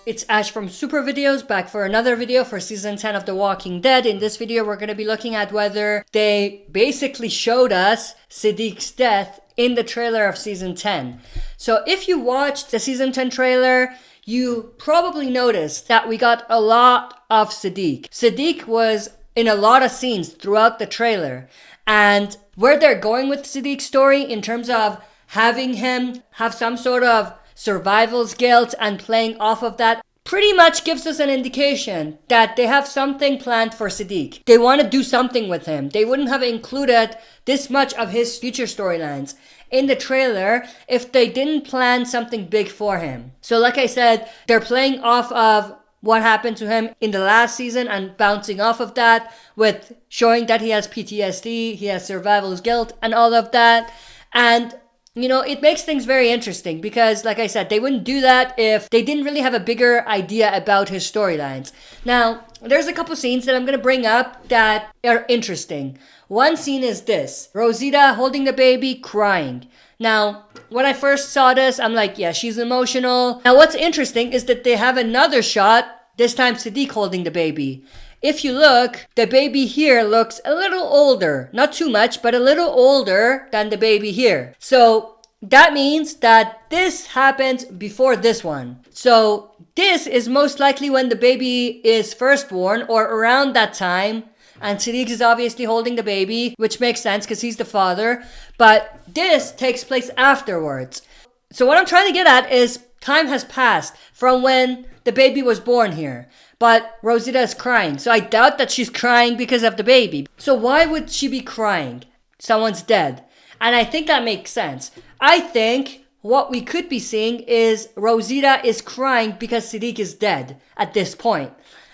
it's Ash from Super Videos, back for another video for season 10 of The Walking Dead. In this video, we're going to be looking at whether they basically showed us Siddiq's death in the trailer of season 10. So if you watched the season 10 trailer, you probably noticed that we got a lot of Siddiq. Siddiq was in a lot of scenes throughout the trailer. And where they're going with Siddiq's story in terms of having him have some sort of survival's guilt and playing off of that pretty much gives us an indication that they have something planned for Siddiq. They want to do something with him. They wouldn't have included this much of his future storylines in the trailer if they didn't plan something big for him. So like I said, they're playing off of what happened to him in the last season and bouncing off of that with showing that he has PTSD, he has survival's guilt and all of that. And you know, it makes things very interesting because, like I said, they wouldn't do that if they didn't really have a bigger idea about his storylines. Now, there's a couple scenes that I'm going to bring up that are interesting. One scene is this. Rosita holding the baby, crying. Now, when I first saw this, I'm like, yeah, she's emotional. Now, what's interesting is that they have another shot, this time Siddiq holding the baby. If you look, the baby here looks a little older. Not too much, but a little older than the baby here. So that means that this happens before this one. So this is most likely when the baby is first born or around that time. And Siddiq is obviously holding the baby, which makes sense because he's the father. But this takes place afterwards. So what I'm trying to get at is time has passed from when the baby was born here. But Rosita is crying. So I doubt that she's crying because of the baby. So why would she be crying? Someone's dead. And I think that makes sense. I think what we could be seeing is Rosita is crying because Siddiq is dead at this point.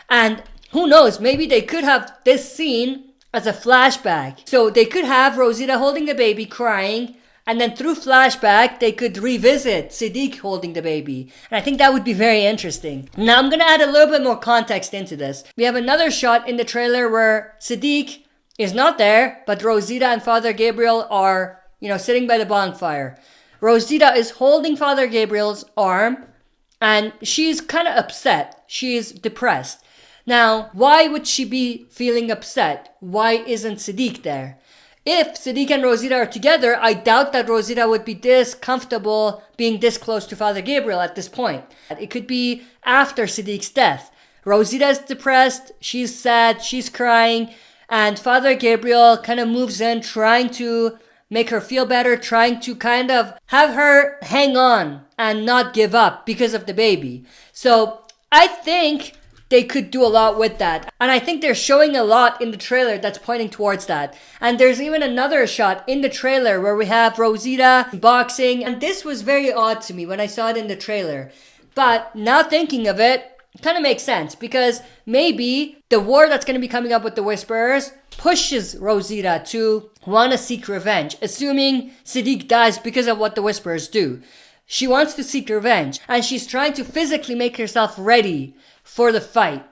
And who knows, maybe they could have this scene as a flashback. So they could have Rosita holding the baby crying, and then through flashback, they could revisit Siddiq holding the baby. And I think that would be very interesting. Now, I'm going to add a little bit more context into this. We have another shot in the trailer where Siddiq is not there, but Rosita and Father Gabriel are, sitting by the bonfire. Rosita is holding Father Gabriel's arm, and she's kind of upset. She's depressed. Now, why would she be feeling upset? Why isn't Siddiq there? If Siddiq and Rosita are together, I doubt that Rosita would be this comfortable being this close to Father Gabriel at this point. It could be after Siddiq's death. Rosita is depressed, she's sad, she's crying, and Father Gabriel kind of moves in trying to make her feel better, trying to kind of have her hang on and not give up because of the baby. So I think they could do a lot with that. And I think they're showing a lot in the trailer that's pointing towards that. And there's even another shot in the trailer where we have Rosita boxing. And this was very odd to me when I saw it in the trailer. But now thinking of it, kind of makes sense. Because maybe the war that's going to be coming up with the Whisperers pushes Rosita to want to seek revenge. Assuming Siddiq dies because of what the Whisperers do. She wants to seek revenge. And she's trying to physically make herself ready for the fight.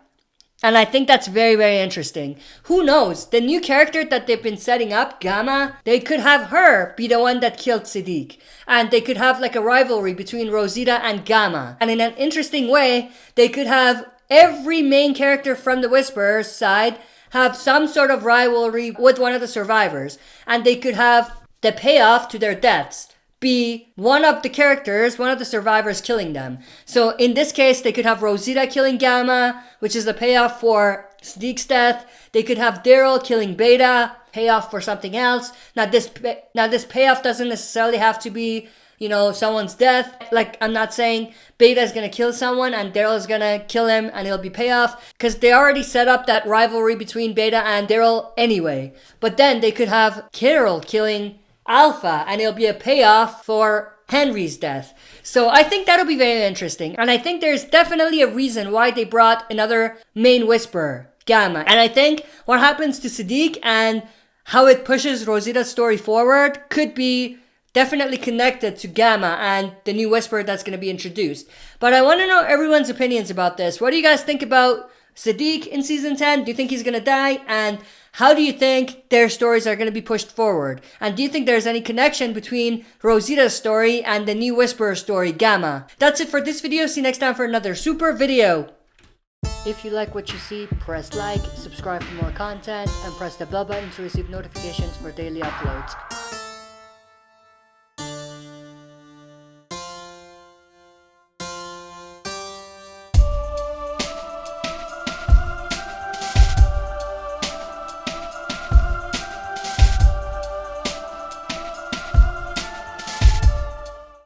And I think that's very, very interesting. Who knows? The new character that they've been setting up, Gamma, they could have her be the one that killed Siddiq. And they could have like a rivalry between Rosita and Gamma. And in an interesting way, they could have every main character from the Whisperers side have some sort of rivalry with one of the survivors. And they could have the payoff to their deaths be one of the characters, one of the survivors killing them. So in this case, they could have Rosita killing Gamma, which is the payoff for Siddiq's death. They could have Daryl killing Beta, payoff for something else. Now this payoff doesn't necessarily have to be, someone's death. Like, I'm not saying Beta is going to kill someone and Daryl is going to kill him and it'll be payoff. Because they already set up that rivalry between Beta and Daryl anyway. But then they could have Carol killing Alpha, and it'll be a payoff for Henry's death. So I think that'll be very interesting. And I think there's definitely a reason why they brought another main Whisperer, Gamma. And I think what happens to Siddiq and how it pushes Rosita's story forward could be definitely connected to Gamma and the new Whisperer that's going to be introduced. But I want to know everyone's opinions about this. What do you guys think about Siddiq in season 10? Do you think he's gonna die? And how do you think their stories are gonna be pushed forward? And do you think there's any connection between Rosita's story and the new Whisperer story, Gamma? That's it for this video. See you next time for another super video. If you like what you see, press like, subscribe for more content, and press the bell button to receive notifications for daily uploads.